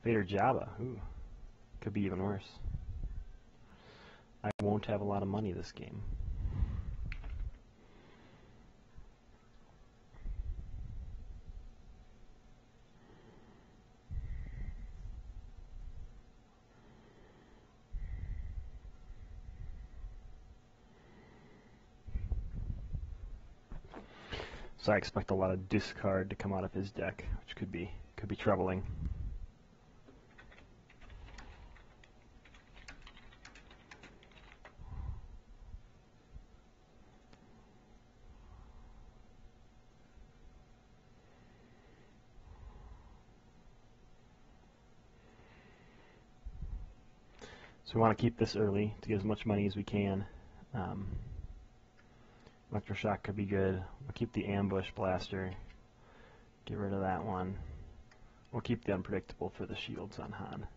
Vader Jabba. Ooh, could be even worse. I won't have a lot of money this game. So I expect a lot of discard to come out of his deck, which could be troubling. So we want to keep this early to get as much money as we can. Electroshock could be good. We'll keep the ambush blaster. Get rid of that one. We'll keep the unpredictable for the shields on Han.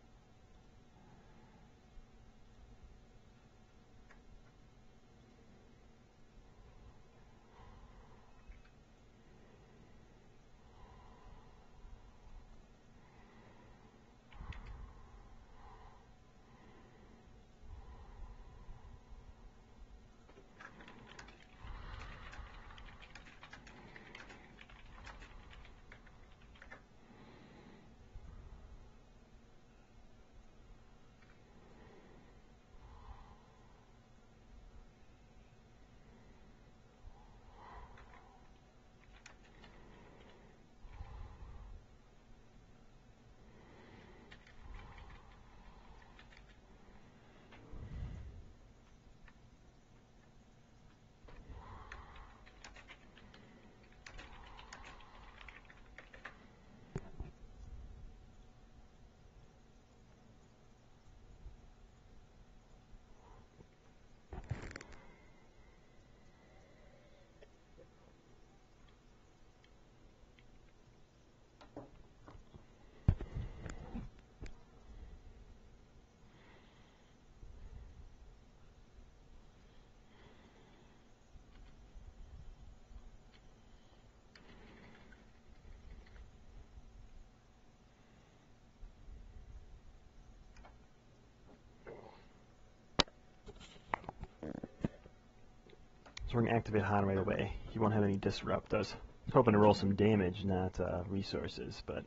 So we're going to activate Han right away. He won't have any disrupt. I was hoping to roll some damage, not resources, but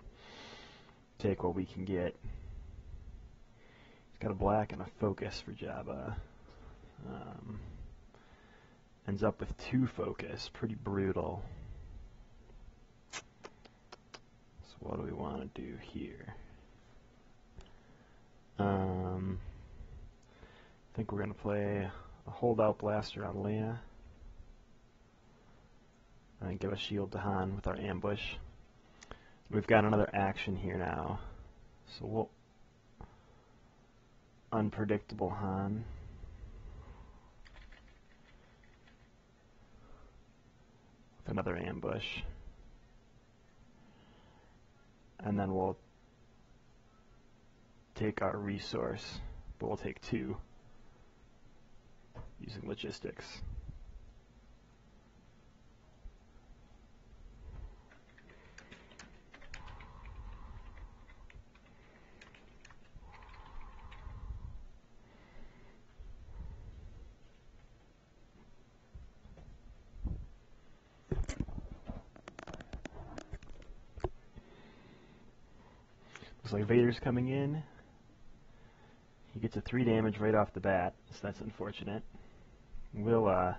take what we can get. He's got a black and a focus for Jabba. Ends up with 2 focus. Pretty brutal. So what do we want to do here? I think we're going to play a holdout blaster on Leia. And give a shield to Han with our ambush. We've got another action here now. So we'll unpredictable Han. With another ambush. And then we'll take our resource, but we'll take 2 using logistics. Looks like Vader's coming in. He gets a 3 damage right off the bat, so that's unfortunate. We'll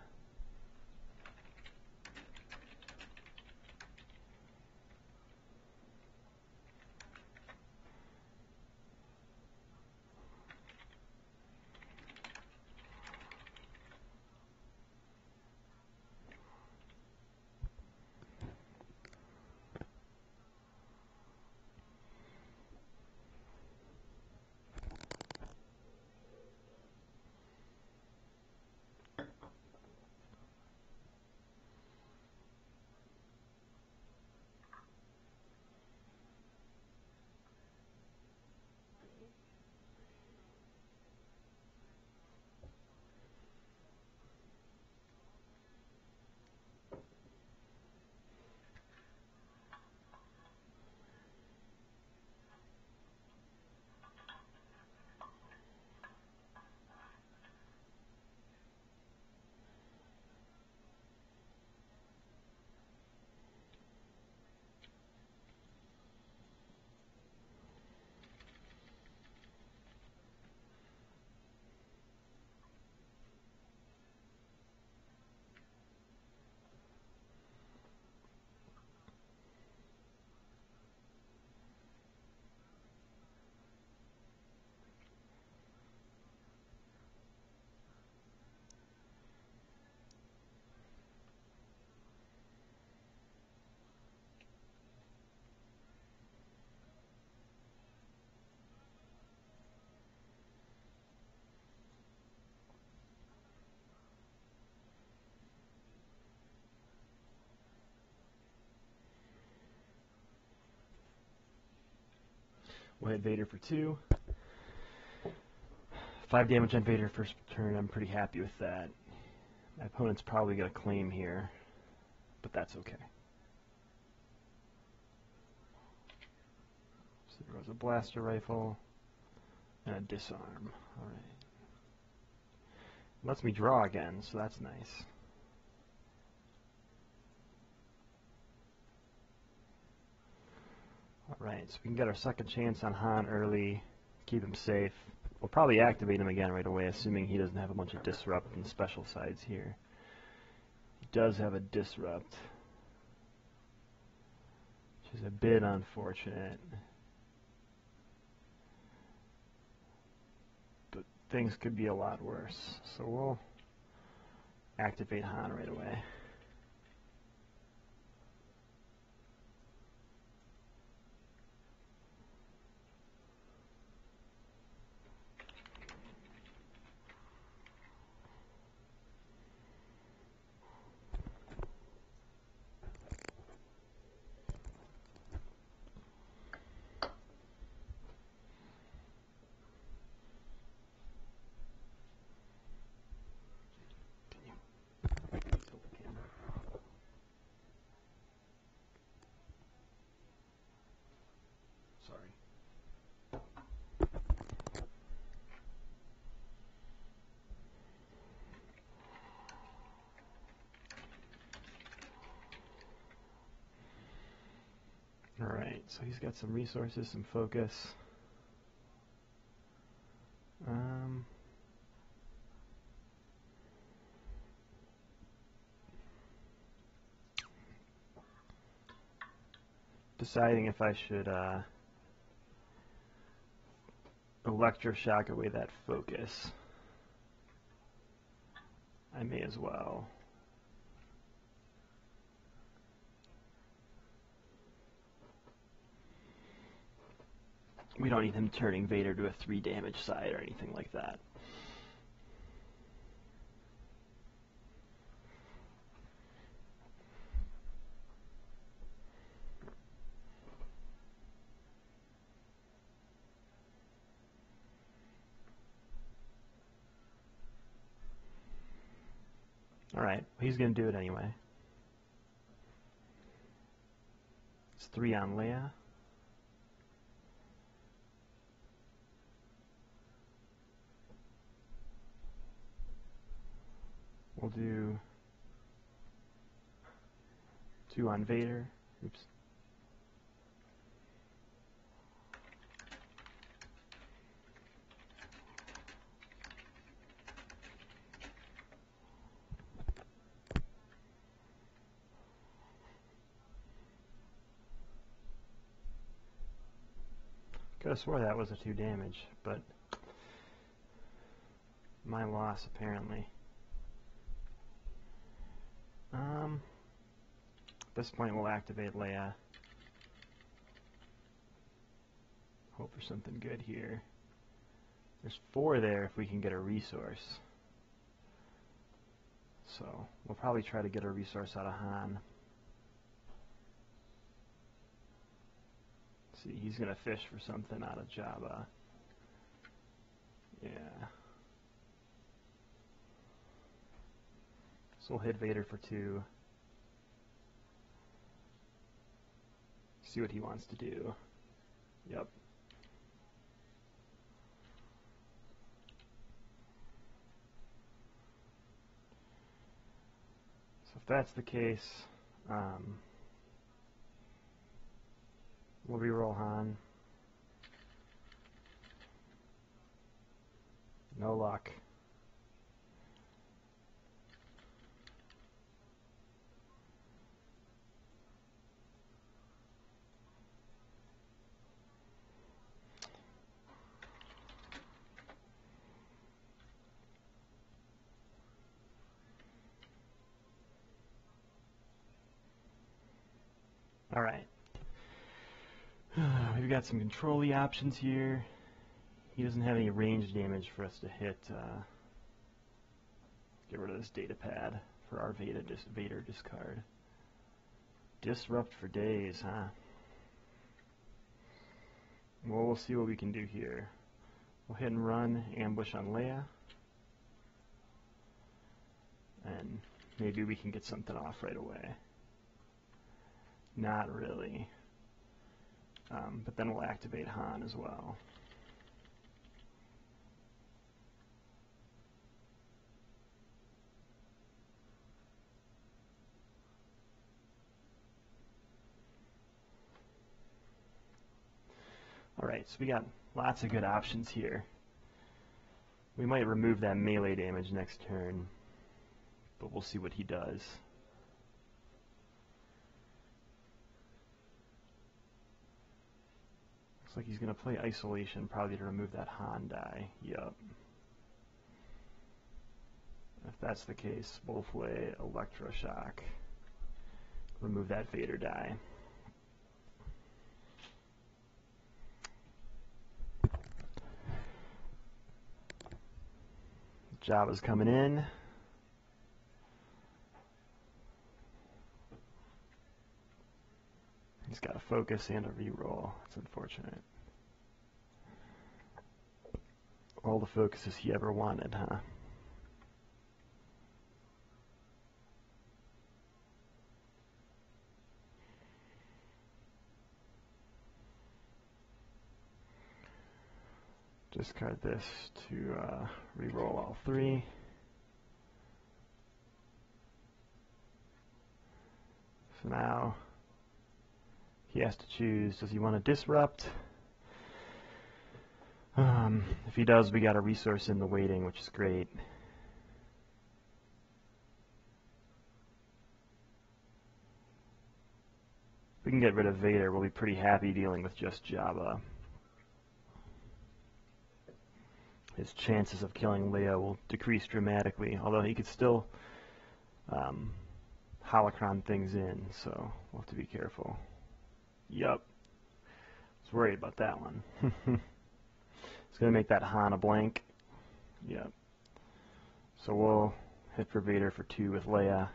We'll hit Vader for 2. 5 damage on Vader first turn. I'm pretty happy with that. My opponent's probably going to claim here, but that's okay. So there goes a blaster rifle and a disarm. Alright. Lets me draw again, so that's nice. Alright, so we can get our second chance on Han early, keep him safe. We'll probably activate him again right away, assuming he doesn't have a bunch of disrupt and special sides here. He does have a disrupt, which is a bit unfortunate. But things could be a lot worse, so we'll activate Han right away. Alright, so he's got some resources, some focus. Deciding if I should electroshock away that focus. I may as well. We don't need him turning Vader to a 3 damage side or anything like that. Alright, he's going to do it anyway. It's 3 on Leia. We'll do 2 on Vader. Oops. Could have swore that was a 2 damage, but my loss apparently. At this point we'll activate Leia. Hope for something good here. There's 4 there if we can get a resource. So we'll probably try to get a resource out of Han. See, he's going to fish for something out of Jabba. Yeah. So we'll hit Vader for 2. See what he wants to do. Yep. So if that's the case, we'll reroll Han. No luck. Alright. We've got some control-y options here. He doesn't have any range damage for us to hit. Get rid of this data pad for our Vader discard. Disrupt for days, huh? Well, we'll see what we can do here. We'll hit and run, ambush on Leia. And maybe we can get something off right away. Not really. But then we'll activate Han as well. Alright, so we got lots of good options here. We might remove that melee damage next turn, but we'll see what he does. Looks like he's going to play Isolation, probably to remove that Han die. Yup. If that's the case, we'll play Electroshock. Remove that Vader die. Jabba's coming in. He's got a focus and a reroll. That's unfortunate. All the focuses he ever wanted, huh? Discard this to reroll all three. So now he has to choose, does he want to disrupt? If he does, we got a resource in the waiting, which is great. If we can get rid of Vader, we'll be pretty happy dealing with just Jabba. His chances of killing Leia will decrease dramatically, although he could still holocron things in, so we'll have to be careful. Yup. I was worried about that one. It's going to make that Han a blank. Yep. So we'll hit for Vader for 2 with Leia.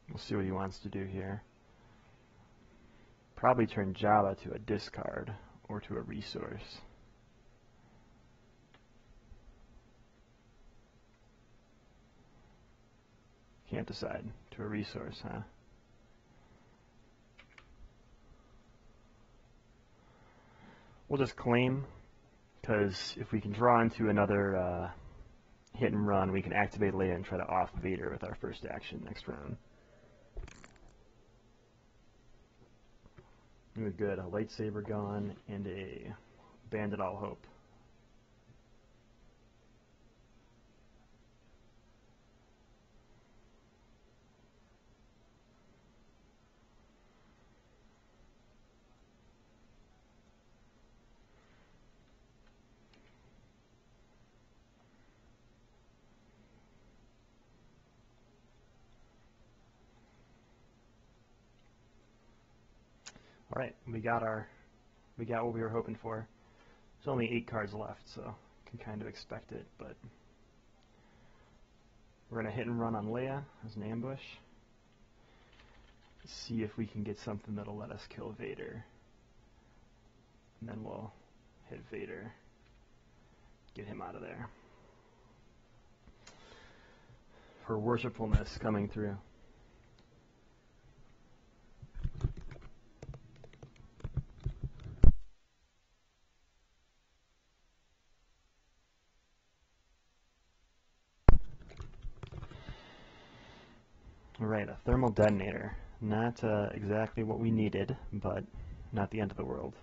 We'll see what he wants to do here. Probably turn Jabba to a discard or to a resource. Can't decide. To a resource, huh? We'll just claim, because if we can draw into another hit and run, we can activate Leia and try to off Vader with our first action next round. We're good. A lightsaber gone and a Bandit All Hope. All right, we got what we were hoping for. There's only 8 cards left, so you can kind of expect it, but we're going to hit and run on Leia as an ambush. See if we can get something that'll let us kill Vader. And then we'll hit Vader, get him out of there. For Worshipfulness coming through. Alright, a thermal detonator. Not exactly what we needed, but not the end of the world.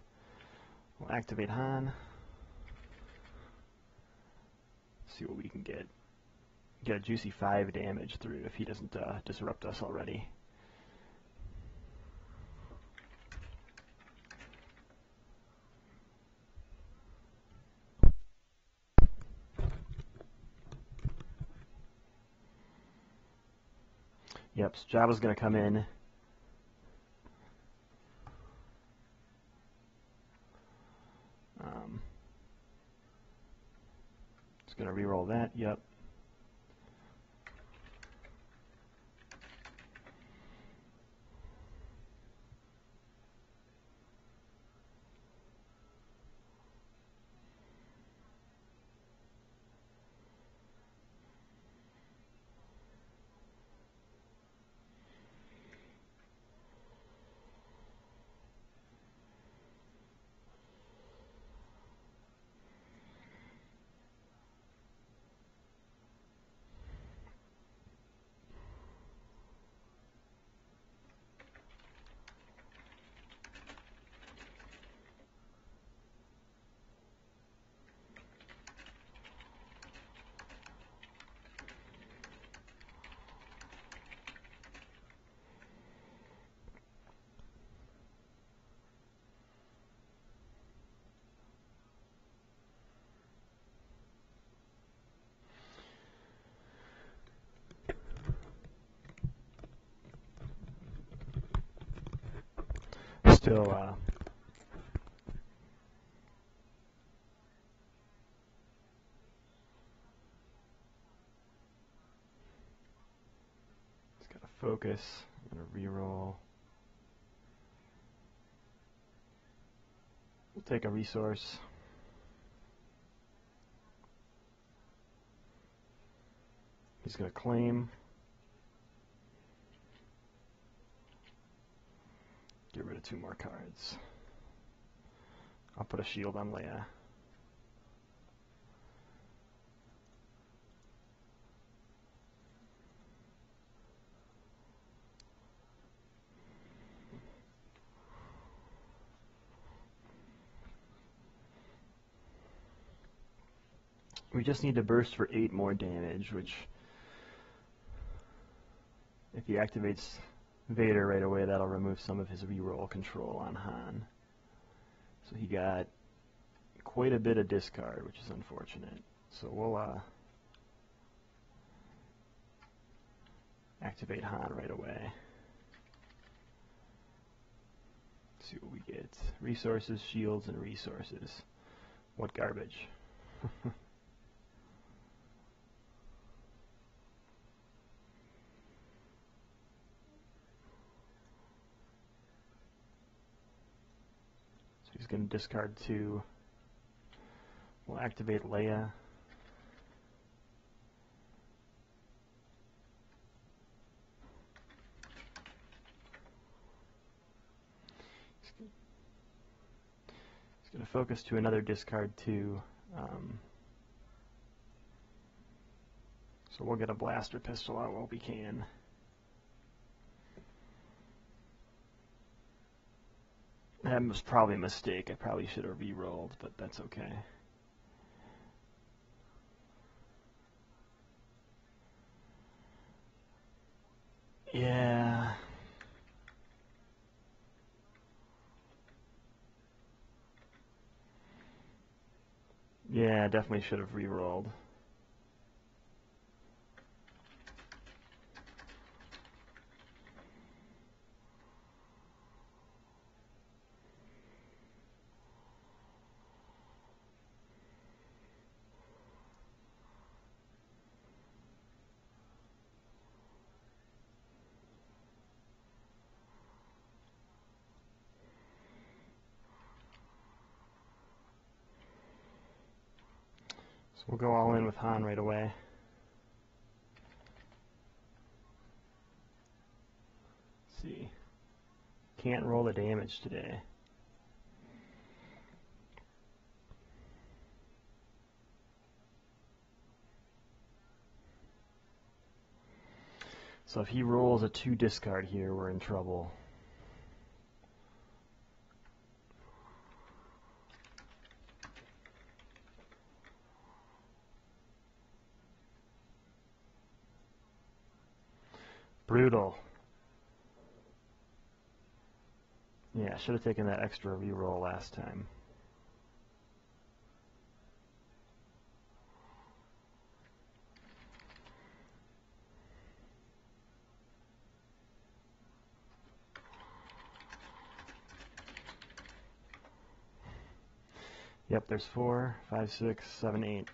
We'll activate Han. See what we can get. Get a juicy 5 damage through if he doesn't disrupt us already. Yep, so Jabba's going to come in. Just going to reroll that. Yep. Still, just gotta focus. I'm gonna reroll. We'll take a resource. He's gonna claim. Get rid of 2 more cards. I'll put a shield on Leia. We just need to burst for 8 more damage, which, if he activates Vader right away, that'll remove some of his reroll control on Han. So he got quite a bit of discard, which is unfortunate. So we'll activate Han right away. Let's see what we get. Resources, shields, and resources. What garbage. He's going to discard 2. We'll activate Leia. He's going to focus to another discard 2. So we'll get a blaster pistol out while we can. That was probably a mistake. I probably should have re-rolled, but that's okay. Yeah. Yeah, definitely should have re-rolled. So we'll go all in with Han right away. Let's see. Can't roll the damage today. So if he rolls a 2 discard here, we're in trouble. Brutal. Yeah, I should have taken that extra reroll last time. Yep, there's 4, 5, 6, 7, 8.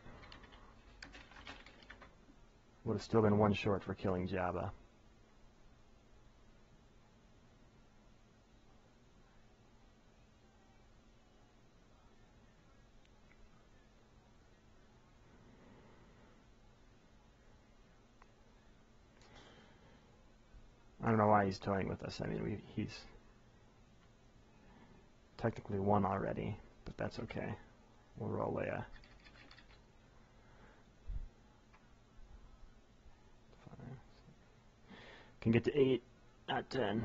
Would have still been 1 short for killing Jabba. I don't know why he's toying with us. I mean, he's technically won already, but that's okay. We'll roll Leia. 5. Can get to 8, not 10.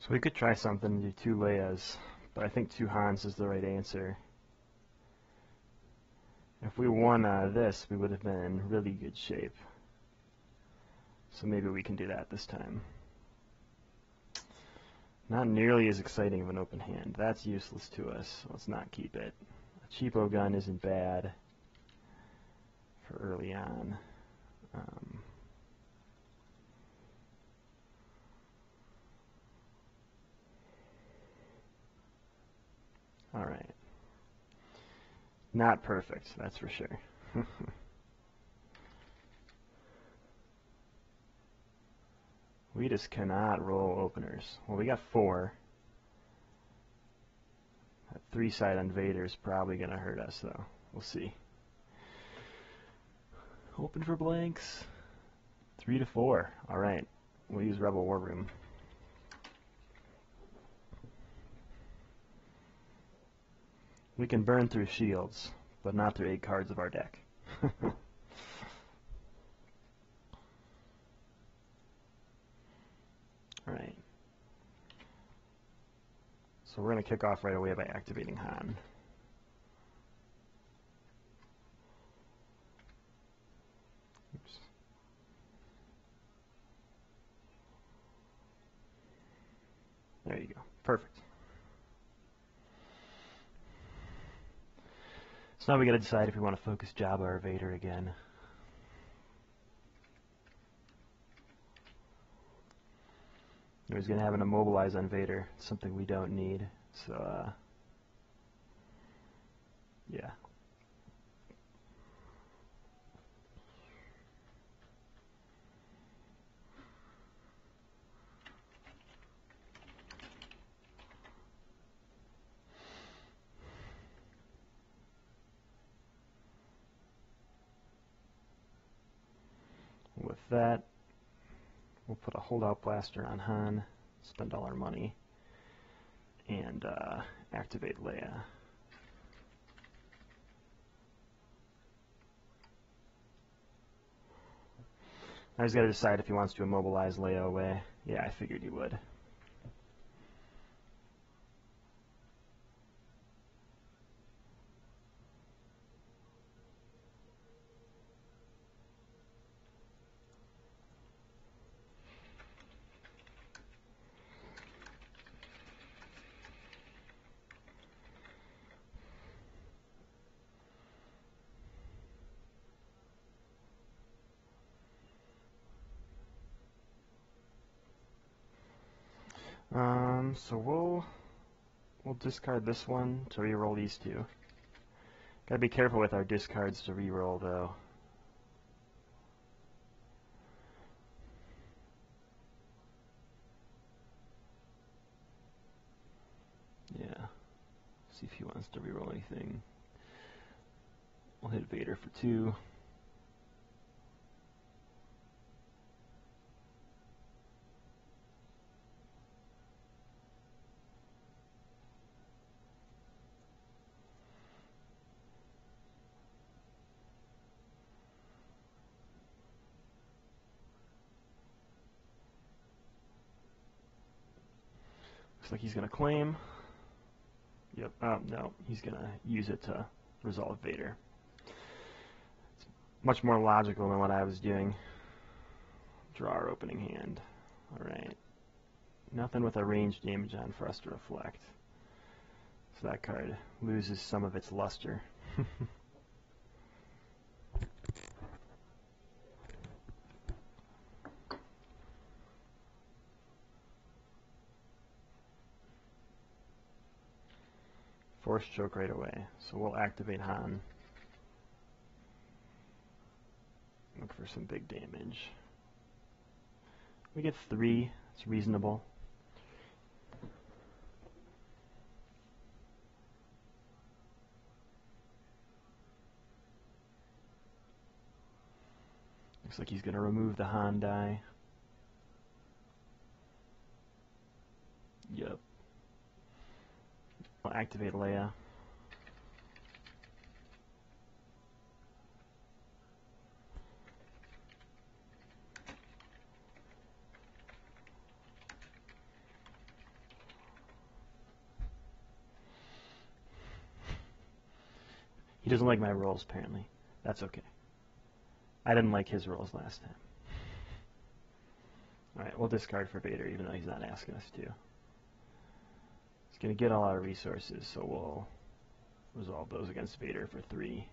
So we could try something and do 2 Leias, but I think 2 Hans is the right answer. If we won this, we would have been in really good shape. So maybe we can do that this time. Not nearly as exciting of an open hand. That's useless to us. Let's not keep it. A cheapo gun isn't bad for early on. Alright. Not perfect, that's for sure. We just cannot roll openers. Well, we got 4. That 3-side on Vader is probably going to hurt us, though. We'll see. Open for blanks. 3 to 4. Alright. We'll use Rebel War Room. We can burn through shields, but not through 8 cards of our deck. Alright. So we're going to kick off right away by activating Han. Oops. There you go. Perfect. So now we got to decide if we want to focus Jabba or Vader again. He's going to have an immobilize on Vader, something we don't need. So, yeah. with that, we'll put a holdout blaster on Han, spend all our money, and activate Leia. Now he's got to decide if he wants to immobilize Leia away. Yeah, I figured he would. So we'll discard this one to reroll these two. Gotta be careful with our discards to reroll though. Yeah. See if he wants to reroll anything. We'll hit Vader for 2. Looks like he's going to claim. Yep. No, he's going to use it to resolve Vader. It's much more logical than what I was doing. Draw our opening hand. Alright. Nothing with a range damage on for us to reflect. So that card loses some of its luster. Force choke right away. So we'll activate Han. Look for some big damage. We get 3. It's reasonable. Looks like he's going to remove the Han die. Yep. I'll activate Leia. He doesn't like my rolls, apparently. That's okay. I didn't like his rolls last time. Alright, we'll discard for Vader, even though he's not asking us to. He's going to get all our resources, so we'll resolve those against Vader for 3.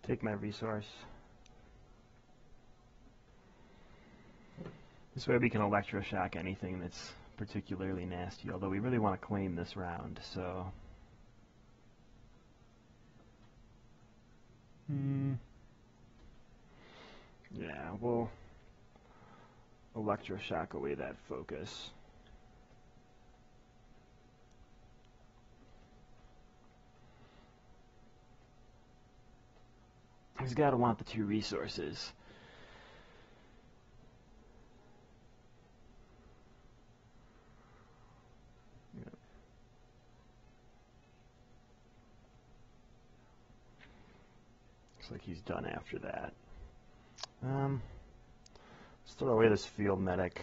Take my resource. This way we can electroshock anything that's particularly nasty, although we really want to claim this round, so... Yeah, we'll electroshock away that focus. He's got to want the 2 resources. Yep. Looks like he's done after that. Let's throw away this field medic.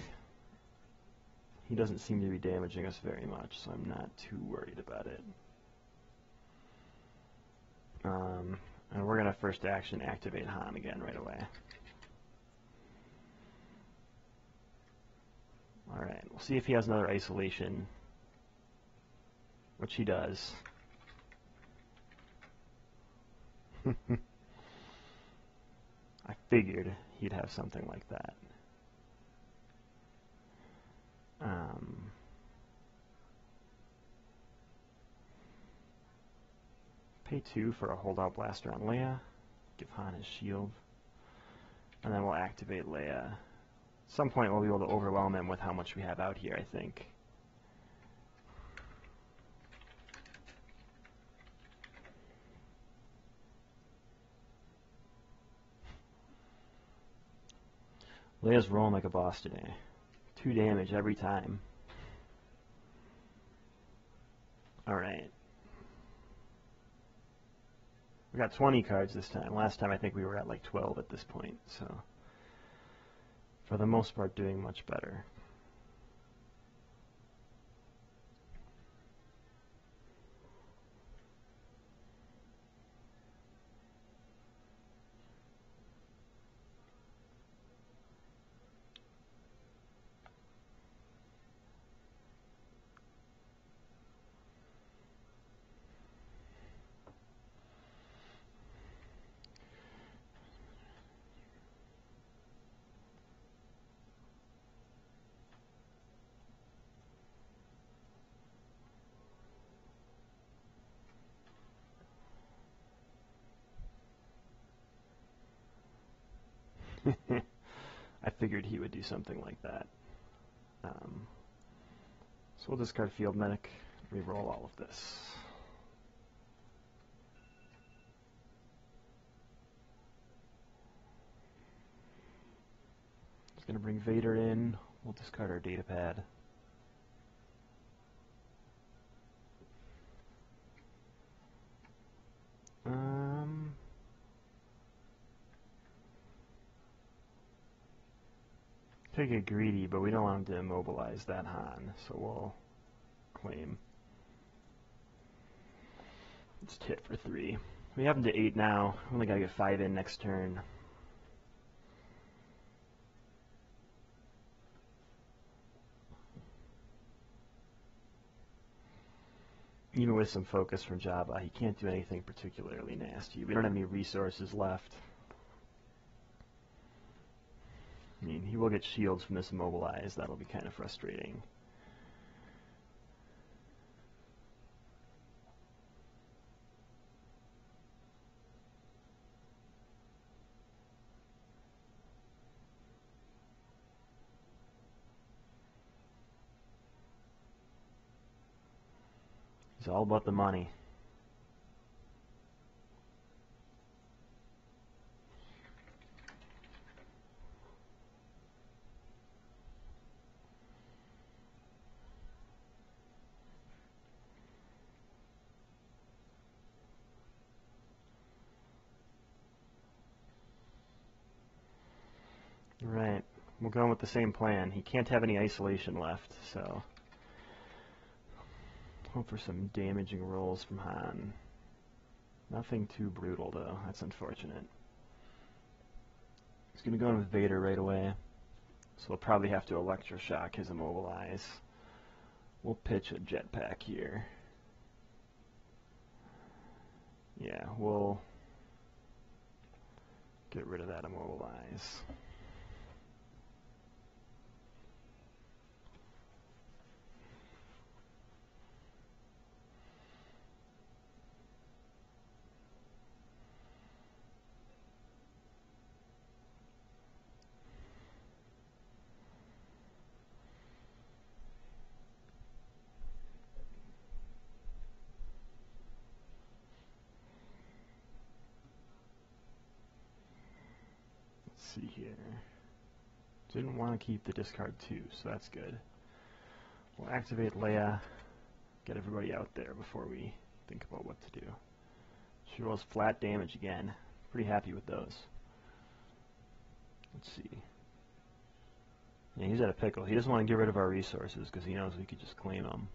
He doesn't seem to be damaging us very much, so I'm not too worried about it. And we're going to first action activate Han again right away. Alright, we'll see if he has another isolation, which he does. I figured he'd have something like that. Pay 2 for a holdout blaster on Leia. Give Han his shield. And then we'll activate Leia. At some point we'll be able to overwhelm him with how much we have out here, I think. Leia's rolling like a boss today. 2 damage every time. Alright. We got 20 cards this time. Last time I think we were at like 12 at this point, so for the most part doing much better. I figured he would do something like that. So we'll discard Field Medic, reroll all of this. Just going to bring Vader in. We'll discard our data pad. Could get greedy, but we don't want him to immobilize that Han, so we'll claim. Just hit for 3. We have him to 8 now. Only gotta get 5 in next turn. Even with some focus from Jabba, he can't do anything particularly nasty. We don't have any resources left. I mean, he will get shields from this immobilized. That'll be kind of frustrating. It's all about the money. Right. We'll go with the same plan. He can't have any isolation left, so hope for some damaging rolls from Han. Nothing too brutal, though. That's unfortunate. He's going to go in with Vader right away, so we'll probably have to electroshock his immobilize. We'll pitch a jetpack here. Yeah, we'll get rid of that immobilize. See here. Didn't want to keep the discard 2, so that's good. We'll activate Leia, get everybody out there before we think about what to do. She rolls flat damage again. Pretty happy with those. Let's see. Yeah, he's at a pickle. He doesn't want to get rid of our resources because he knows we could just claim them.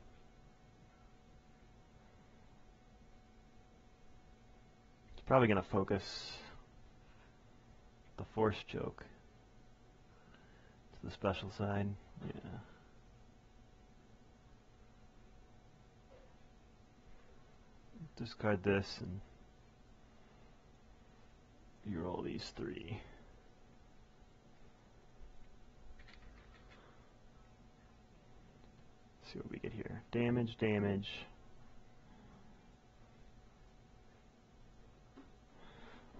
He's probably going to focus the Force choke to the special side. Yeah. Discard this and you roll these 3. See what we get here. Damage, damage.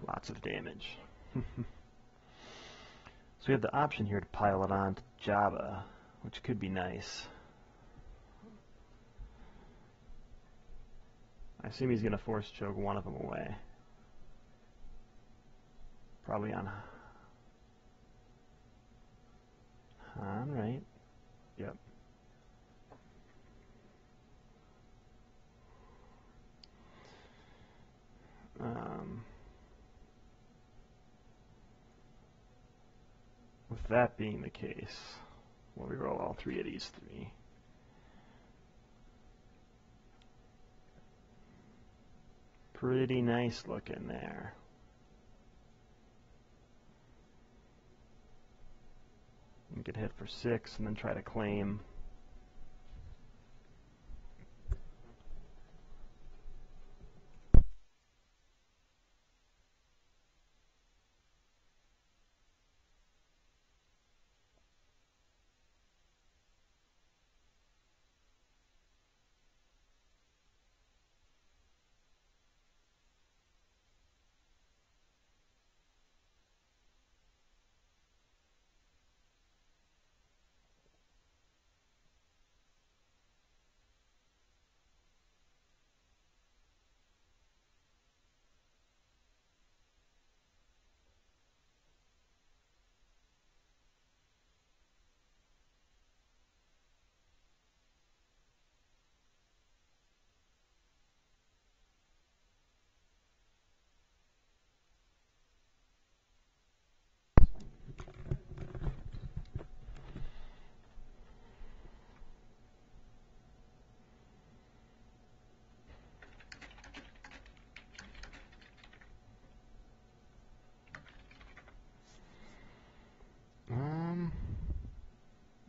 Lots of damage. So we have the option here to pile it on to Java, which could be nice. I assume he's going to force choke one of them away. Probably on Han, right? Yep. With that being the case, we'll reroll all three of these three. Pretty nice looking there. You could hit for 6 and then try to claim.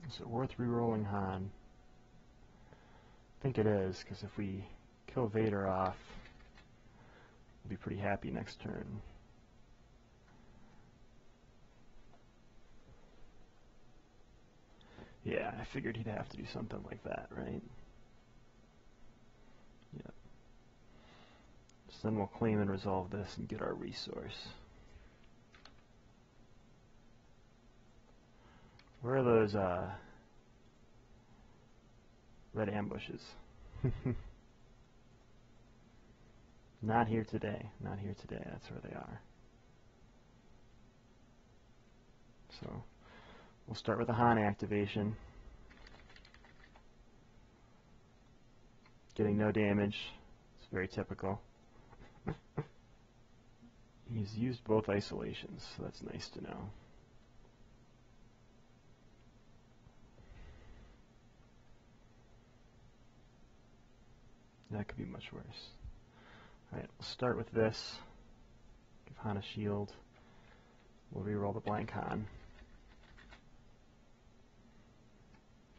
Is it worth rerolling Han? I think it is, because if we kill Vader off, we'll be pretty happy next turn. Yeah, I figured he'd have to do something like that, right? Yep. So then we'll claim and resolve this and get our resource. Where are those red ambushes? Not here today. Not here today. That's where they are. So we'll start with a Han activation. Getting no damage. It's very typical. He's used both isolations, so that's nice to know. That could be much worse. Alright, we'll start with this. Give Han a shield. We'll reroll the blank Han.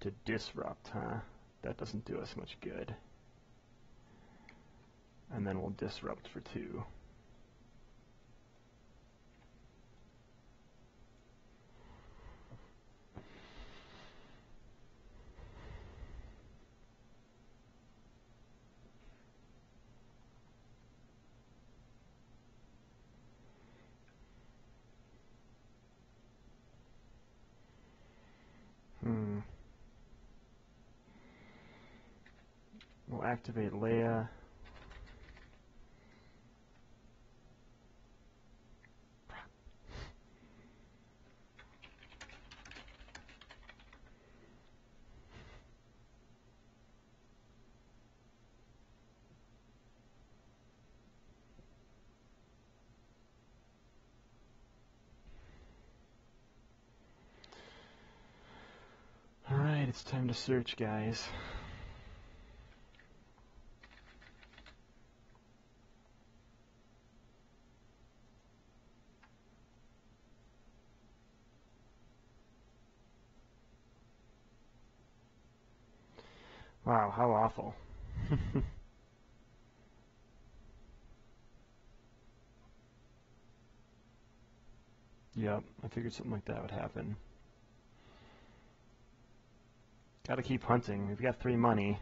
To disrupt, huh? That doesn't do us much good. And then we'll disrupt for 2. We'll activate Leia. Alright, it's time to search, guys. Wow, how awful. Yep, I figured something like that would happen. Gotta keep hunting. We've got 3 money.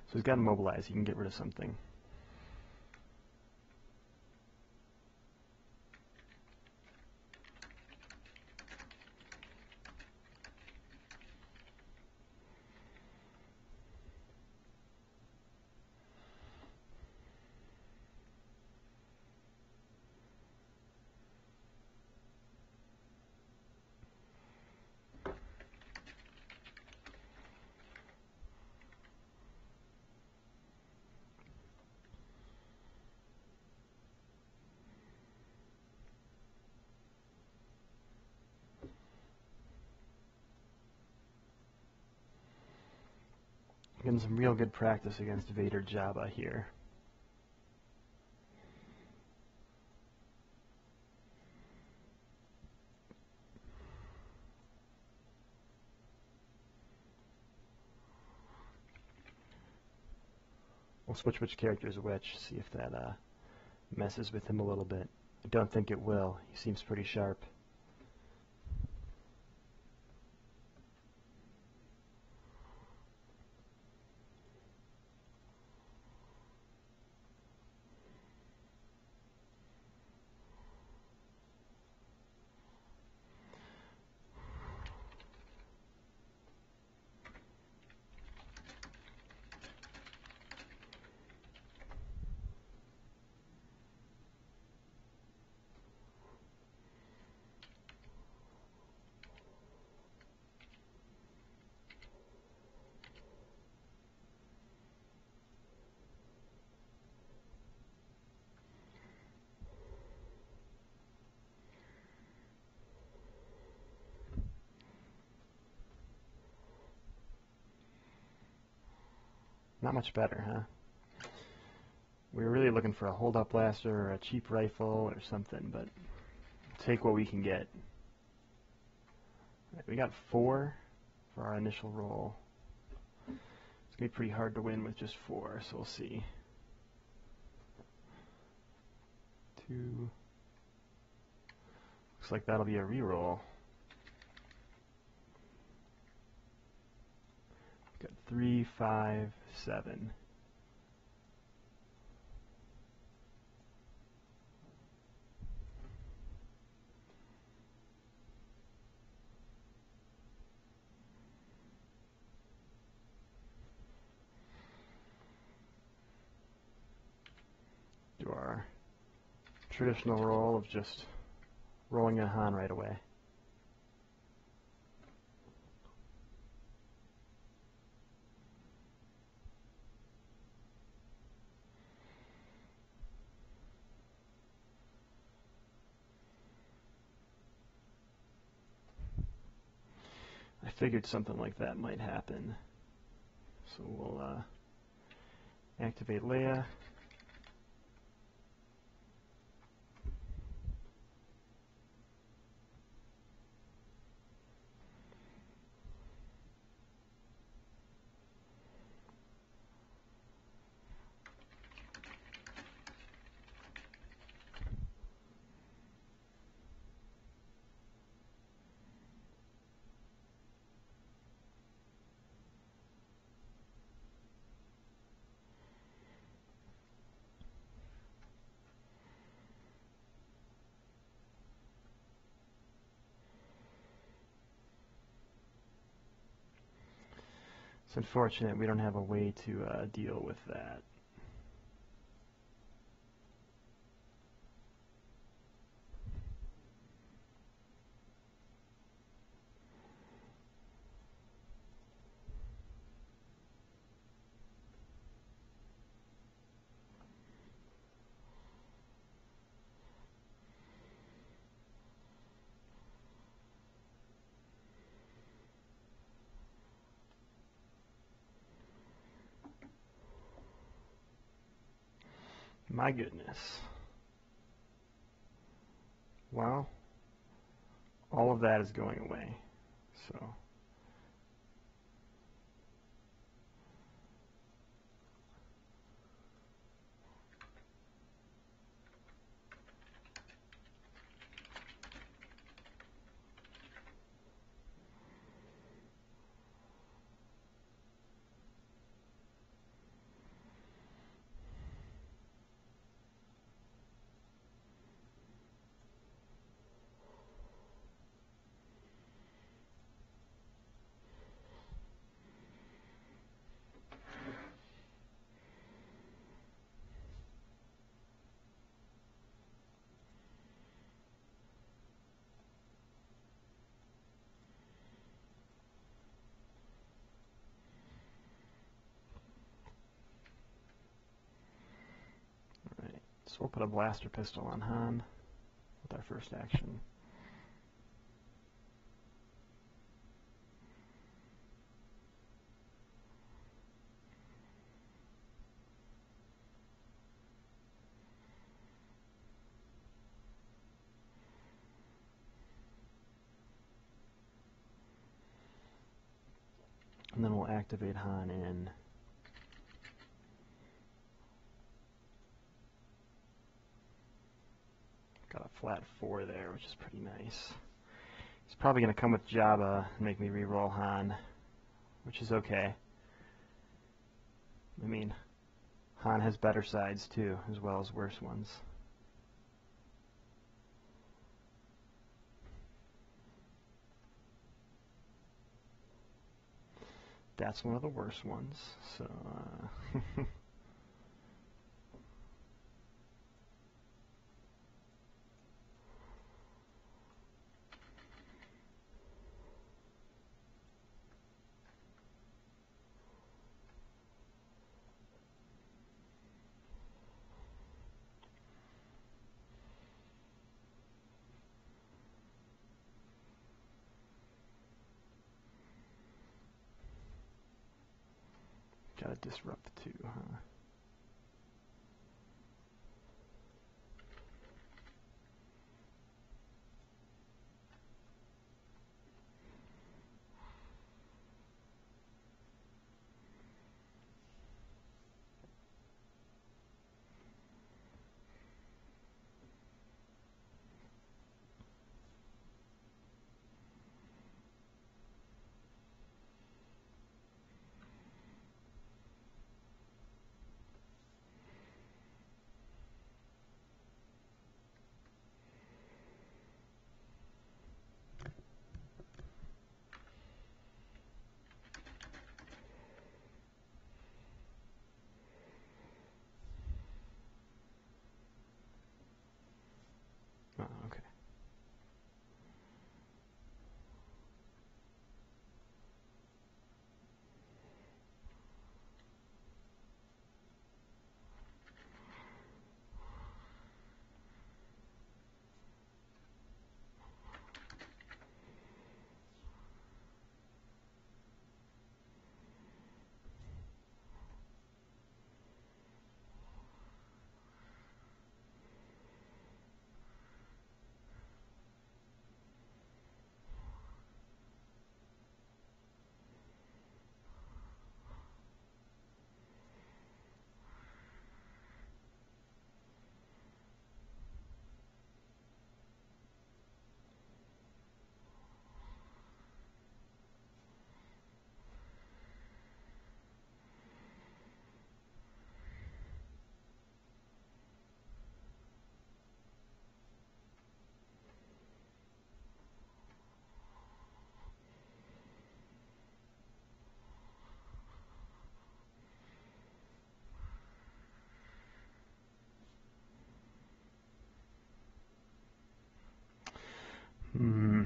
So he's got to mobilize. He can get rid of something. Getting some real good practice against Vader Jabba here. We'll switch which character is which, see if that messes with him a little bit. I don't think it will. He seems pretty sharp. Not much better, huh? We were really looking for a hold-up blaster or a cheap rifle or something, but take what we can get. Right, we got 4 for our initial roll. It's going to be pretty hard to win with just 4, so we'll see. 2. Looks like that'll be a reroll. Got 3, 5, 7. Do our traditional roll of just rolling a Han right away. I figured something like that might happen. So we'll activate Leia. It's unfortunate we don't have a way to deal with that. My goodness. Well, all of that is going away. So So we'll put a blaster pistol on Han with our first action. And then we'll activate Han in got a flat 4 there, which is pretty nice. He's probably going to come with Jabba and make me re-roll Han, which is okay. I mean, Han has better sides too, as well as worse ones. That's one of the worst ones, so gotta disrupt too, huh? Oh, okay. Hmm.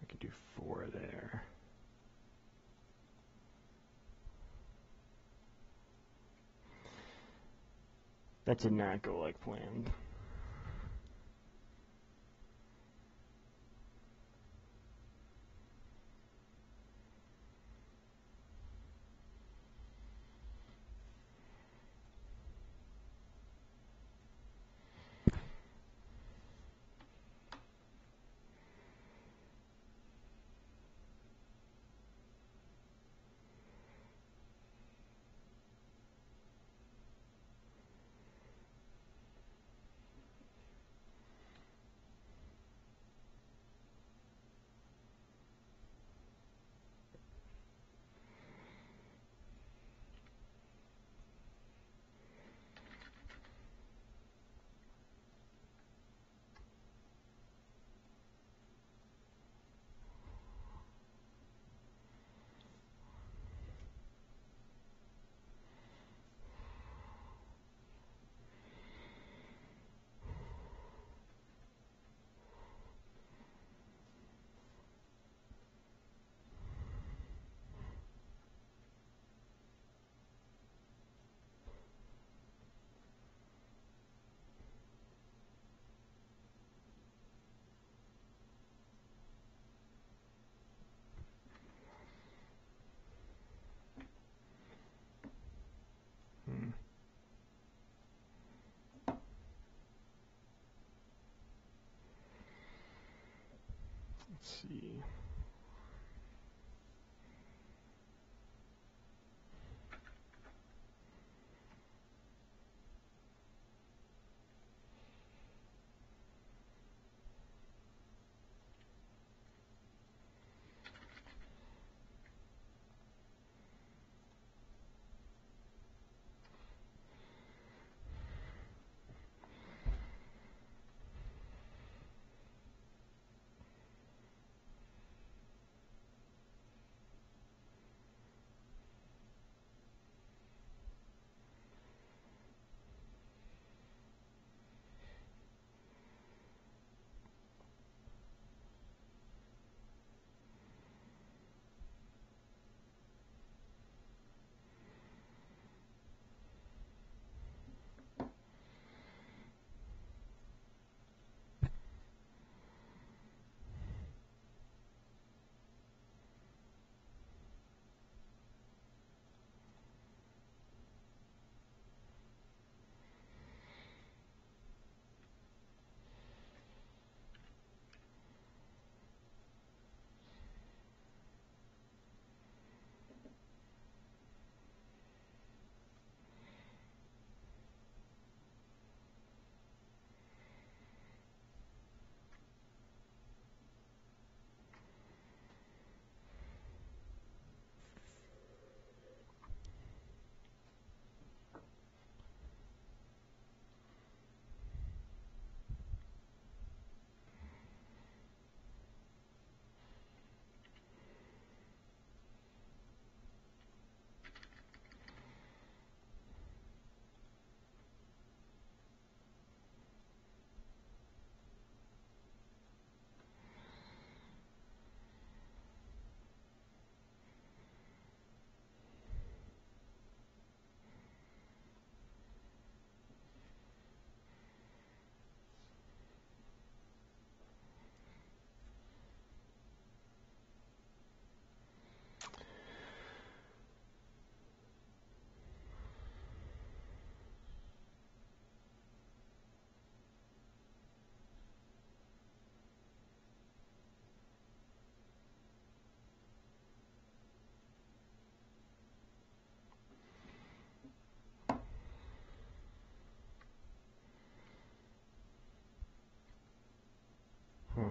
I could do 4 there. That did not go like planned. Let's see. Hmm.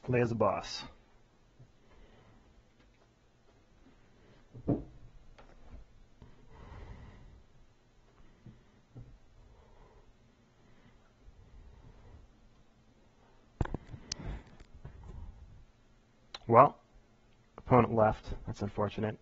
Play as a boss. Well, opponent left. That's unfortunate.